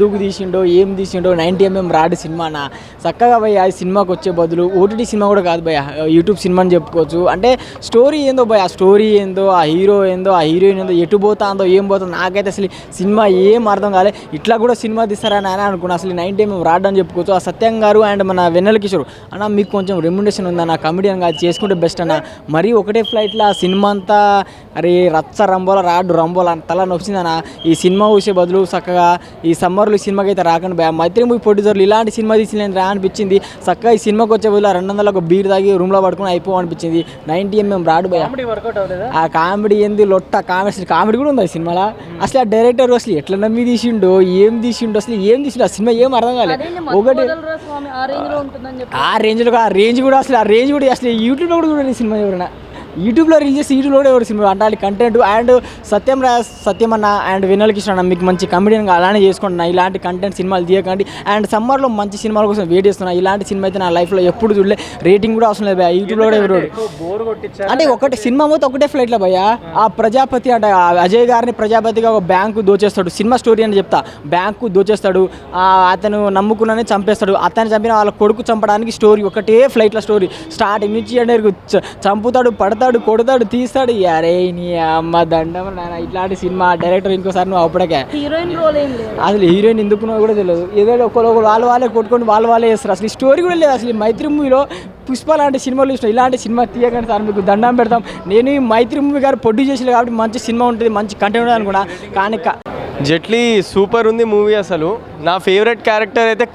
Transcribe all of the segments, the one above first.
ఎందుకు తీసిండో ఏం తీసిండో 90mm rod సినిమానా చక్కగా భయ ఆ సినిమాకి వచ్చే బదులు ఓటీటీ సినిమా కూడా కాదు భయ యూట్యూబ్ సినిమా అని చెప్పుకోవచ్చు. అంటే స్టోరీ ఏందో భయ ఆ స్టోరీ ఏందో ఆ హీరో ఏందో ఆ హీరోయిన్ ఏందో ఎటు పోతుందో ఏం పోతుందో నాకైతే అసలు సినిమా ఏం అర్థం కాలే. ఇట్లా కూడా సినిమా తీస్తారని అని అనుకున్నా. అసలు 90mm రాడ్ అని చెప్పుకోవచ్చు. ఆ సత్యం గారు అండ్ మన వెన్నెల కిషోర్ అన్న మీకు కొంచెం రెమ్యునరేషన్ ఉందన్న కమెడియన్ కాదు చేసుకుంటే బెస్ట్ అన్న. మరీ ఒకటే ఫ్లైట్లో ఆ సినిమా అంతా అరే రచ్చ రంబోల రాడు రంబోల తల నొచ్చిందన్న. ఈ సినిమా చూసే బదులు చక్కగా ఈ సమ్మర్లో ఈ సినిమాకి అయితే రాకండి భయ. మైత్రి మూవీ ప్రొడ్యూసర్లు ఇలాంటి సినిమా తీసిన రా అనిపించింది. చక్కగా ఈ సినిమాకి వచ్చే బదులు 200 ఒక బీర్ తాగి రూమ్లో పడుకుని అయిపో అనిపించింది. 90mm రాడు భయ. ఆ కామెడీ ఏంది లొట్ట కామెడీ కూడా ఉంది ఆ సినిమాలో. అసలు ఆ డైరెక్టర్ అసలు ఎట్లా నమ్మి తీసిండో ఏం తీసిండో అసలు ఏం తీసిండో ఆ సినిమా ఏం అర్థం కాలేదు. ఒకటి ఆ రేంజ్ కూడా అసలు యూట్యూబ్లో కూడా చూడండి సినిమా ఎవరైనా యూట్యూబ్లో రిలీజ్ చేసి యూట్యూబ్లో కూడా ఎవరు సినిమా అంటే కంటెంట్ అండ్ సత్యం అన్న అండ్ వెన్నెల కిషోర్ అన్న మీకు మంచి కమెడియన్గా అలానే చేసుకుంటున్నా. ఇలాంటి కంటెంట్ సినిమాలు తీయకండి. అండ్ సమ్మర్లో మంచి సినిమాల కోసం వెయిట్ చేస్తున్నా. ఇలాంటి సినిమా అయితే నా లైఫ్లో ఎప్పుడు చూడలే. రేటింగ్ కూడా అవసరం లేదు యూట్యూబ్లో కూడా ఎవరు అంటే ఒకటి సినిమా పోతే ఒకటే ఫ్లైట్లో భయ్యా. ఆ ప్రజాపతి అంటే అజయ్ గారిని ప్రజాపతిగా ఒక బ్యాంకు దోచేస్తాడు. సినిమా స్టోరీ అని చెప్తా. బ్యాంకు దోచేస్తాడు. అతను నమ్ముకున్నని చంపేస్తాడు. అతను చంపిన వాళ్ళ కొడుకు చంపడానికి స్టోరీ ఒకటే ఫ్లైట్లో స్టోరీ స్టార్టింగ్ నుంచి అంటే చంపుతాడు కొడతాడు తీస్తాడు. అరే నీ అమ్మ దండం నాన్న ఇట్లాంటి సినిమా డైరెక్టర్ ఇంకోసారి నువ్వు అప్పటికే హీరోయిన్ రోల్ ఏం లేదు. అసలు హీరోయిన్ ఎందుకున్నావు కూడా తెలియదు. ఏదో ఒకరు వాళ్ళే కొట్టుకొని వాళ్ళే చేస్తారు. అసలు ఈ స్టోరీ కూడా లేదు. అసలు ఈ మైత్రి మూవీలో పుష్ప లాంటి సినిమాలు ఇష్టం. ఇలాంటి సినిమా తీయకండి సార్ మీకు దండం పెడతాం. నేను ఈ మైత్రి మూవీ గారు ప్రొడ్యూస్ చేసేది కాబట్టి మంచి సినిమా ఉంటుంది మంచి కంటెంట్ ఉంటుంది అనుకున్నా. కానీ జెట్లీ సూపర్ ఉంది మూవీ. అసలు నా ఫేవరెట్ క్యారెక్టర్ అయితే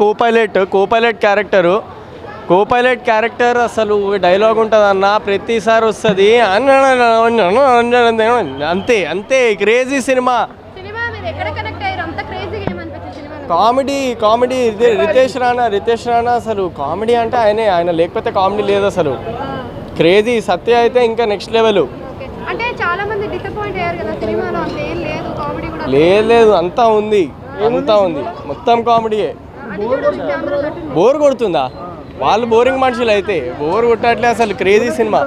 కోపైలట్ క్యారెక్టర్ అసలు డైలాగ్ ఉంటుంది అన్న ప్రతిసారి వస్తుంది అంతే క్రేజీ సినిమా. కామెడీ రితేష్ రాణా అసలు కామెడీ అంటే ఆయన లేకపోతే కామెడీ లేదు అసలు. క్రేజీ సత్య అయితే ఇంకా నెక్స్ట్ లెవెల్. లేదు అంతా ఉంది మొత్తం కామెడీయే. బోర్ కొడుతుందా? వాళ్ళు బోరింగ్ మనుషులు అయితే బోర్ కొట్టట్లే. అసలు క్రేజీ సినిమా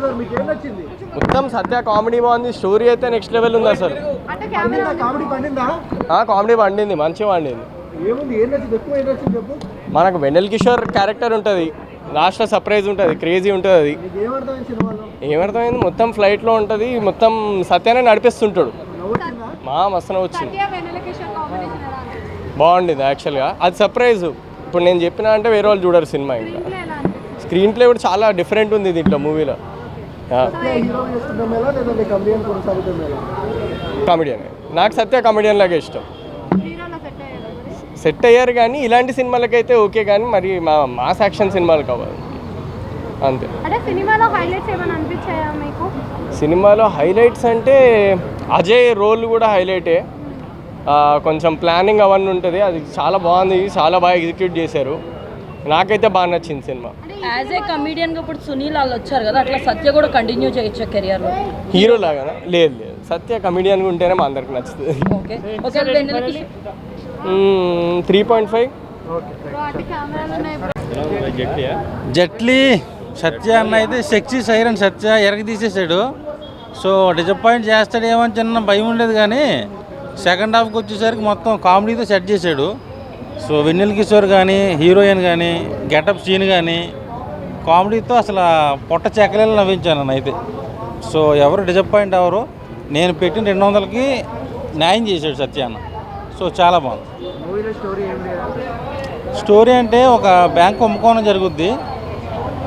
మొత్తం సత్య కామెడీ బాగుంది. స్టోరీ అయితే నెక్స్ట్ లెవెల్ ఉంది అసలు. కామెడీ పండింది మంచిగా పండింది. మనకు వెన్నెల కిషోర్ క్యారెక్టర్ ఉంటుంది. లాస్ట్లో సర్ప్రైజ్ ఉంటుంది. క్రేజీ ఉంటుంది. అది ఏమర్థమైంది మొత్తం ఫ్లైట్లో ఉంటుంది. మొత్తం సత్యాన్ని నడిపిస్తుంటాడు. మస్తు వచ్చింది బాగుండింది యాక్చువల్గా. అది సర్ప్రైజ్. ఇప్పుడు నేను చెప్పినా అంటే వేరే వాళ్ళు చూడరు సినిమా. ఇంకా స్క్రీన్ ప్లే కూడా చాలా డిఫరెంట్ ఉంది దీంట్లో మూవీలో. కామెడియన్ నాకు సత్య కామెడియన్ లాగా ఇష్టం. సెట్ అయ్యారు కానీ ఇలాంటి సినిమాలకైతే ఓకే. కానీ మరి మాస్ యాక్షన్ సినిమాలు కావాలి అంతే. సినిమాలో హైలైట్స్ అంటే అజయ్ రోల్ కూడా హైలైటే. కొంచెం ప్లానింగ్ అవన్నీ ఉంటుంది. అది చాలా బాగుంది. చాలా బాగా ఎగ్జిక్యూట్ చేశారు. నాకైతే బాగా నచ్చింది సినిమా. యాజ్ ఏ కమెడియన్ గా ఇప్పుడు సునీల్ వాళ్ళు వచ్చారు కదా, అట్లా సత్య కూడా కంటిన్యూ చేయొచ్చు కెరియర్ లో హీరో లాగా? లేదు సత్య కమెడియన్ ఉంటేనే మా అందరికి నచ్చుతుంది. 3.5. జెట్లీ సత్య అన్న అయితే సెక్సీ సైరన్ సత్య ఎరగ తీసేసాడు. సో డిసప్పాయింట్ చేస్తాడేమో అని చిన్న భయం ఉండేది. కానీ సెకండ్ హాఫ్కి వచ్చేసరికి మొత్తం కామెడీతో సెట్ చేశాడు. సో వెన్నెల కిషోర్ కానీ హీరోయిన్ కానీ గెటప్ సీన్ కానీ కామెడీతో అసలు పొట్ట చెక్కలేలు నవ్వించాను నన్ను. సో ఎవరు డిసప్పాయింట్ అవ్వరు. నేను పెట్టిన 200కి న్యాయం చేశాడు సత్య అన్న. సో చాలా బాగుంది. స్టోరీ అంటే ఒక బ్యాంక్ కుంభకోణం జరుగుద్ది.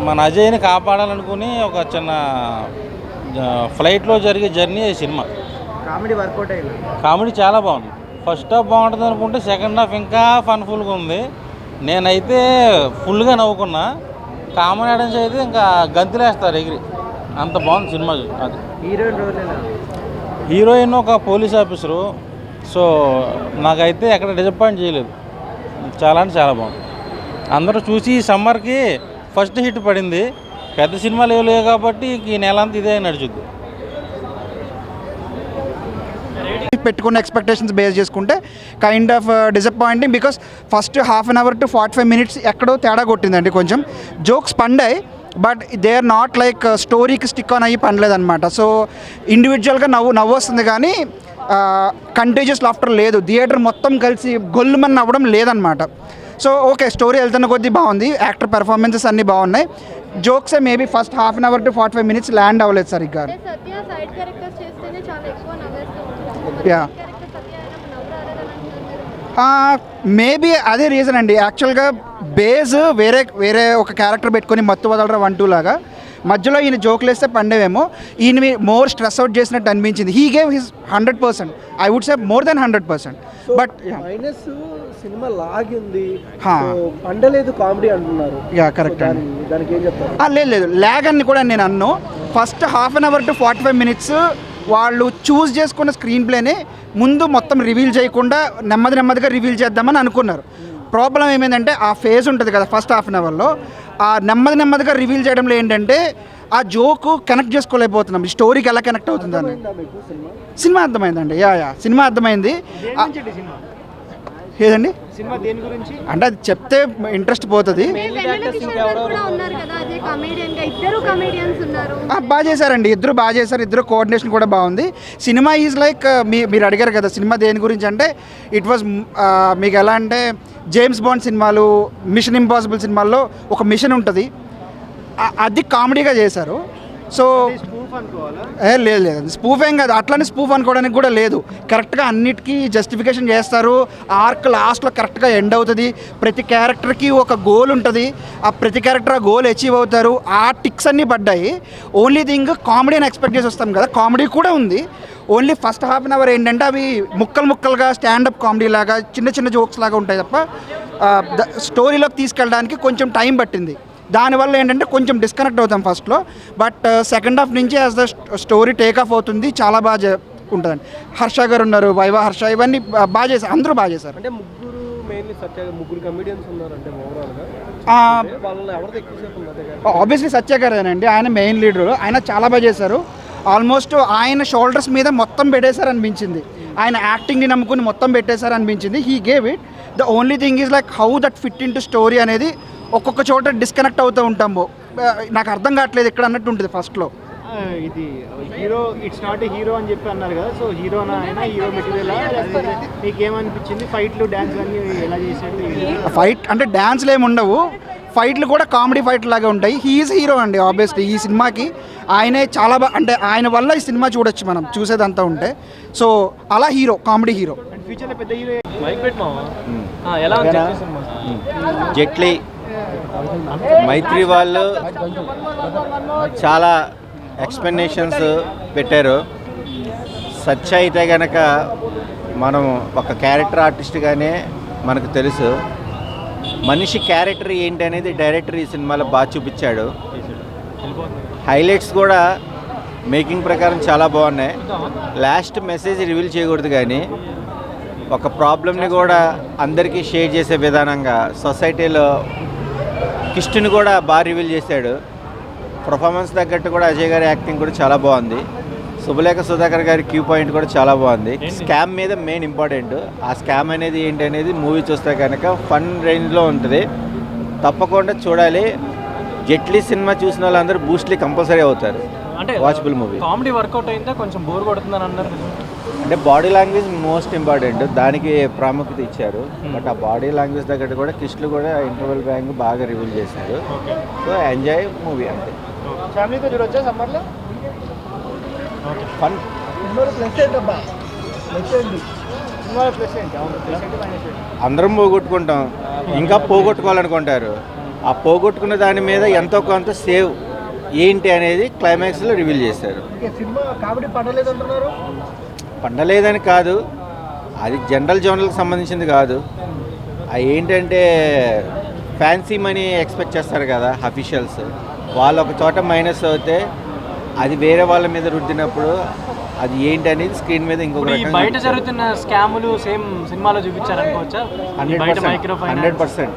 మన అజయ్ని కాపాడాలనుకుని ఒక చిన్న ఫ్లైట్లో జరిగే జర్నీ సినిమా. కామెడీ చాలా బాగుంది. ఫస్ట్ హాఫ్ బాగుంటుంది అనుకుంటే సెకండ్ హాఫ్ ఇంకా ఫన్ఫుల్గా ఉంది. నేనైతే ఫుల్గా నవ్వుకున్నా. కామన్ ఆడియన్స్ అయితే ఇంకా గంతులేస్తారు ఎగిరి. అంత బాగుంది సినిమా. అది హీరోయిన్ ఒక పోలీస్ ఆఫీసరు. సో నాకైతే ఎక్కడ డిసప్పాయింట్ చేయలేదు. చాలా అంటే చాలా బాగుంది. అందరూ చూసి సమ్మర్కి ఫస్ట్ హిట్ పడింది. పెద్ద సినిమాలు లేవు కాబట్టి ఈ నెల అంతా ఇదే నడుచుద్ది. పెట్టుకున్న ఎక్స్పెక్టేషన్స్ బేస్ చేసుకుంటే kind of disappointing. Because first half an hour to 45 minutes ఎక్కడో తేడా కొట్టిందండి. కొంచెం జోక్స్ పండాయి but they are not like స్టోరీకి స్టిక్ ఆన్ అయ్యి పండలేదన్నమాట. సో ఇండివిజువల్గా నవ్వు వస్తుంది కానీ కంటేజియస్ లాఫ్టర్ లేదు, థియేటర్ మొత్తం కలిసి గొల్లుమని అవ్వడం లేదనమాట. సో ఓకే, స్టోరీ వెళ్తున్న కొద్దీ బాగుంది, యాక్టర్ పెర్ఫార్మెన్సెస్ అన్నీ బాగున్నాయి. జోక్సే maybe first half an hour to 45 minutes land అవ్వలేదు సరిగ్గా. యా, మేబీ అదే రీజన్ అండి. యాక్చువల్గా బేస్ వేరే ఒక క్యారెక్టర్ పెట్టుకొని మత్తు వదలరా 1-2 లాగా మధ్యలో ఈయన జోకులు వేస్తే పండేవేమో, ఈయన మోర్ స్ట్రెస్ అవుట్ చేసినట్టు అనిపించింది. He gave his 100%, I would say more than 100%. But minus cinema లాగింది, పండలేదు కామెడీ అంటున్నారు. యా కరెక్ట్ అండి, దానికి ఏం చెప్తారు? లేదు ల్యాగ్ అని కూడా నేను అన్ను. First half an hour to 45 minutes వాళ్ళు చూస్ చేసుకున్న స్క్రీన్ ప్లేని ముందు మొత్తం రివీల్ చేయకుండా నెమ్మదిగా రివీల్ చేద్దామని అనుకున్నారు. ప్రాబ్లం ఏమైందంటే ఆ ఫేజ్ ఉంటుంది కదా ఫస్ట్ హాఫ్ అన్ అవర్లో, ఆ నెమ్మదిగా రివీల్ చేయడంలో ఏంటంటే ఆ జోకు కనెక్ట్ చేసుకోలేకపోతున్నాం, స్టోరీకి ఎలా కనెక్ట్ అవుతుందని. సినిమా అర్థమైందండి, సినిమా అర్థమైంది. ఏదండి సినిమా దేని గురించి అంటే అది చెప్తే ఇంట్రెస్ట్ పోతుంది. బాగా చేశారండి, ఇద్దరు బాగా చేశారు, ఇద్దరు కోఆర్డినేషన్ కూడా బాగుంది. సినిమా ఈజ్ లైక్ మీరు అడిగారు కదా సినిమా దేని గురించి అంటే, ఇట్ వాజ్ మీకు ఎలా అంటే జేమ్స్ బాండ్ సినిమాలు, మిషన్ ఇంపాసిబుల్ సినిమాల్లో ఒక మిషన్ ఉంటుంది, అది కామెడీగా చేశారు. సో లేదు స్పూఫ్ ఏం కాదు, అట్లనే స్పూఫ్ అనుకోవడానికి కూడా లేదు. కరెక్ట్గా అన్నిటికీ జస్టిఫికేషన్ చేస్తారు, ఆర్క్ లాస్ట్లో కరెక్ట్గా ఎండ్ అవుతుంది. ప్రతి క్యారెక్టర్కి ఒక గోల్ ఉంటుంది, ఆ ప్రతి క్యారెక్టర్ ఆ గోల్ అచీవ్ అవుతారు. ఆ టిక్స్ అన్నీ పడ్డాయి. ఓన్లీ థింగ్ కామెడీ అని ఎక్స్పెక్ట్ చేసి వస్తాం కదా, కామెడీ కూడా ఉంది. Only first half an hour ఏంటంటే అవి ముక్కలుగా స్టాండప్ కామెడీ లాగా చిన్న జోక్స్ లాగా ఉంటాయి తప్ప స్టోరీలోకి తీసుకెళ్ళడానికి కొంచెం టైం పట్టింది. దానివల్ల ఏంటంటే కొంచెం డిస్కనెక్ట్ అవుతాం ఫస్ట్లో, బట్ సెకండ్ హాఫ్ నుంచి as the story take off అవుతుంది, చాలా బాగా ఉంటుందండి. హర్ష గారు ఉన్నారు, వైవా హర్ష, ఇవన్నీ బాగా చేశారు, అందరూ బాగా చేశారు. అంటే ముగ్గురు కమెడియన్స్ ఉన్నారు అంటే ఆబ్వియస్లీ సత్య గారేనండి, ఆయన మెయిన్ లీడరు, ఆయన చాలా బాగా చేశారు. ఆల్మోస్ట్ ఆయన షోల్డర్స్ మీద మొత్తం పెట్టేశారు అనిపించింది, ఆయన యాక్టింగ్ని నమ్ముకుని మొత్తం పెట్టేశారు అనిపించింది. He gave it. The only thing is like how that fit in to story అనేది ఒక్కొక్క చోట డిస్కనెక్ట్ అవుతూ ఉంటాము, నాకు అర్థం కావట్లేదు ఇక్కడ అన్నట్టు ఉంటుంది ఫస్ట్లో. ఇది hero it's not a hero అని చెప్పి అన్నారు కదా, సో హీరోనా అయినా హీరో మెటీరియల్ మీకు ఏమనిపించింది? ఫైట్లు డ్యాన్స్ అన్నీ ఎలా చేశాడు? ఫైట్ అంటే డ్యాన్స్లు ఏమి ఉండవు, ఫైట్లు కూడా కామెడీ ఫైట్ లాగా ఉంటాయి. హీఈస్ హీరో అండి ఆబ్వియస్లీ. ఈ సినిమాకి ఆయనే చాలా బాగా, అంటే ఆయన వల్ల ఈ సినిమా చూడొచ్చు మనం చూసేదంతా ఉంటే. సో అలా హీరో, కామెడీ హీరో. ఫ్యూచర్లో పెద్ద హీరో జెట్లీ, మైత్రి వాళ్ళు చాలా ఎక్స్ప్లెనేషన్స్ పెట్టారు. సత్య అయితే కనుక మనం ఒక క్యారెక్టర్ ఆర్టిస్ట్గానే మనకు తెలుసు, మనిషి క్యారెక్టర్ ఏంటి అనేది డైరెక్టర్ ఈ సినిమాలో బాగా చూపించాడు. హైలైట్స్ కూడా మేకింగ్ ప్రకారం చాలా బాగున్నాయి. లాస్ట్ మెసేజ్ రివీల్ చేయకూడదు కానీ ఒక ప్రాబ్లమ్ని కూడా అందరికీ షేర్ చేసే విధానంగా సొసైటీలో కిష్టుని కూడా బాగా రివీల్ చేశాడు. పర్ఫార్మెన్స్ తగ్గట్టు కూడా అజయ్ గారి యాక్టింగ్ కూడా చాలా బాగుంది. శుభలేఖ సుధాకర్ గారి క్యూ పాయింట్ కూడా చాలా బాగుంది. స్కామ్ మీద మెయిన్ ఇంపార్టెంట్, ఆ స్కామ్ అనేది ఏంటి అనేది మూవీ చూస్తే కనుక ఫన్ రేంజ్లో ఉంటుంది, తప్పకుండా చూడాలి. జెట్లీ సినిమా చూసిన వాళ్ళందరూ బూస్ట్లీ కంపల్సరీ అవుతారు. అంటే వాచబుల్ మూవీ. కామెడీ వర్కౌట్ అయిందా? కొంచెం బోర్ కొడుతుందని అన్నారు. అంటే బాడీ లాంగ్వేజ్ మోస్ట్ ఇంపార్టెంట్, దానికి ప్రాముఖ్యత ఇచ్చారు. బట్ ఆ బాడీ లాంగ్వేజ్ తగ్గట్టు కూడా కిష్లు కూడా ఇంటర్వెల్ బ్యాంక్ బాగా రివీల్ చేశారు. సో ఎంజాయ్ మూవీ అంతే. ఫ్యామిలీతో చూడొచ్చా సమ్మర్లో? ఫన్. అందరం పోగొట్టుకుంటాం, ఇంకా పోగొట్టుకోవాలనుకుంటారు. ఆ పోగొట్టుకున్న దాని మీద ఎంతో కొంత సేవ్ ఏంటి అనేది క్లైమాక్స్లో రివీల్ చేశారు. పండలేదని కాదు, అది జనరల్కి సంబంధించింది కాదు. అది ఏంటంటే ఫ్యాన్సీ మనీ ఎక్స్పెక్ట్ చేస్తారు కదా అఫీషియల్స్, వాళ్ళు ఒక చోట మైనస్ అవుతే అది వేరే వాళ్ళ మీద రుద్దినప్పుడు అది ఏంటి అనేది స్క్రీన్ మీద ఇంకొక బయట జరుగుతున్న స్కాములు సేమ్ సినిమాలో చూపించారనుకోవచ్చా? 100%.